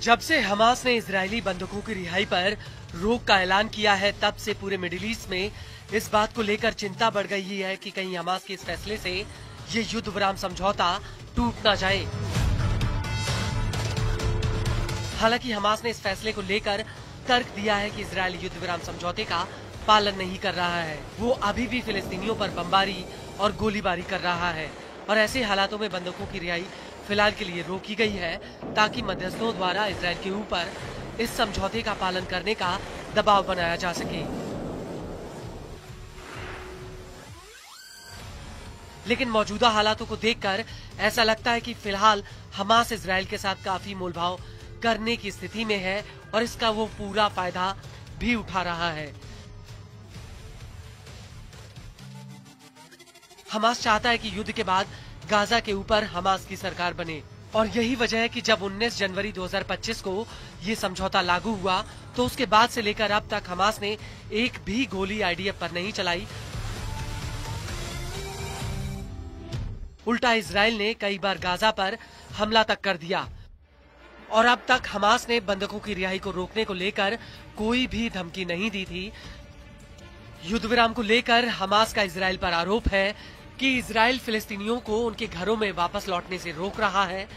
जब से हमास ने इजरायली बंधकों की रिहाई पर रोक का ऐलान किया है, तब से पूरे मिडिल ईस्ट में इस बात को लेकर चिंता बढ़ गई है कि कहीं हमास के इस फैसले से ये युद्ध विराम समझौता टूट न जाए। हालांकि हमास ने इस फैसले को लेकर तर्क दिया है कि इजरायल युद्ध विराम समझौते का पालन नहीं कर रहा है। वो अभी भी फिलिस्तीनियों पर बमबारी और गोलीबारी कर रहा है और ऐसे हालातों में बंधकों की रिहाई फिलहाल के लिए रोकी गई है ताकि मध्यस्थों द्वारा इजरायल के ऊपर इस समझौते का पालन करने का दबाव बनाया जा सके। लेकिन मौजूदा हालातों को देखकर ऐसा लगता है कि फिलहाल हमास इजरायल के साथ काफी मोलभाव करने की स्थिति में है और इसका वो पूरा फायदा भी उठा रहा है। हमास चाहता है कि युद्ध के बाद गाजा के ऊपर हमास की सरकार बने और यही वजह है कि जब 19 जनवरी 2025 को ये समझौता लागू हुआ तो उसके बाद से लेकर अब तक हमास ने एक भी गोली आईडीएफ पर नहीं चलाई। उल्टा इजरायल ने कई बार गाजा पर हमला तक कर दिया और अब तक हमास ने बंधकों की रिहाई को रोकने को लेकर कोई भी धमकी नहीं दी थी। युद्ध विराम को लेकर हमास का इजरायल पर आरोप है कि इजरायल फिलिस्तीनियों को उनके घरों में वापस लौटने से रोक रहा है।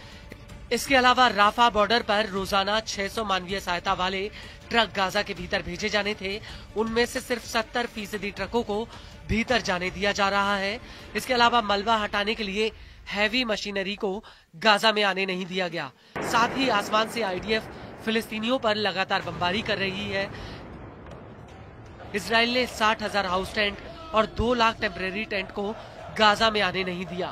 इसके अलावा राफा बॉर्डर पर रोजाना 600 मानवीय सहायता वाले ट्रक गाजा के भीतर भेजे जाने थे, उनमें से सिर्फ 70% ट्रकों को भीतर जाने दिया जा रहा है। इसके अलावा मलबा हटाने के लिए हैवी मशीनरी को गाजा में आने नहीं दिया गया। साथ ही आसमान से आईडीएफ फिलिस्तीनियों पर लगातार बमबारी कर रही है। इजरायल ने 60,000 हाउस टेंट और 2 लाख टेम्परेरी टेंट को गाजा में आने नहीं दिया।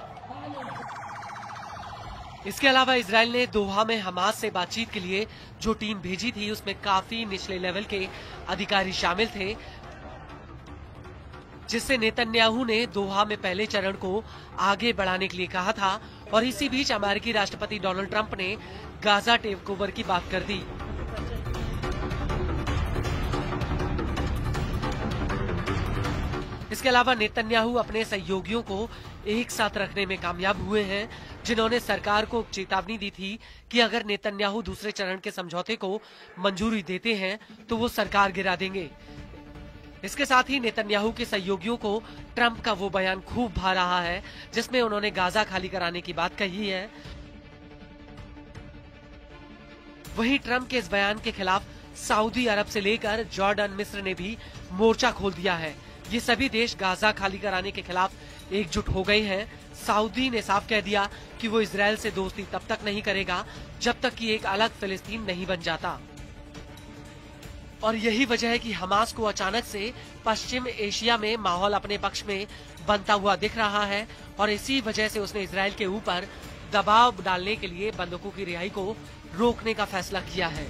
इसके अलावा इजरायल ने दोहा में हमास से बातचीत के लिए जो टीम भेजी थी उसमें काफी निचले लेवल के अधिकारी शामिल थे, जिससे नेतन्याहू ने दोहा में पहले चरण को आगे बढ़ाने के लिए कहा था। और इसी बीच अमेरिकी राष्ट्रपति डोनाल्ड ट्रंप ने गाजा टेकओवर की बात कर दी। इसके अलावा नेतन्याहू अपने सहयोगियों को एक साथ रखने में कामयाब हुए हैं, जिन्होंने सरकार को चेतावनी दी थी कि अगर नेतन्याहू दूसरे चरण के समझौते को मंजूरी देते हैं तो वो सरकार गिरा देंगे। इसके साथ ही नेतन्याहू के सहयोगियों को ट्रंप का वो बयान खूब भा रहा है जिसमें उन्होंने गाजा खाली कराने की बात कही है। वहीं ट्रंप के इस बयान के खिलाफ सऊदी अरब से लेकर जॉर्डन, मिस्र ने भी मोर्चा खोल दिया है। ये सभी देश गाजा खाली कराने के खिलाफ एकजुट हो गए हैं। सऊदी ने साफ कह दिया कि वो इजरायल से दोस्ती तब तक नहीं करेगा जब तक कि एक अलग फिलिस्तीन नहीं बन जाता। और यही वजह है कि हमास को अचानक से पश्चिम एशिया में माहौल अपने पक्ष में बनता हुआ दिख रहा है और इसी वजह से उसने इजरायल के ऊपर दबाव डालने के लिए बंधकों की रिहाई को रोकने का फैसला किया है।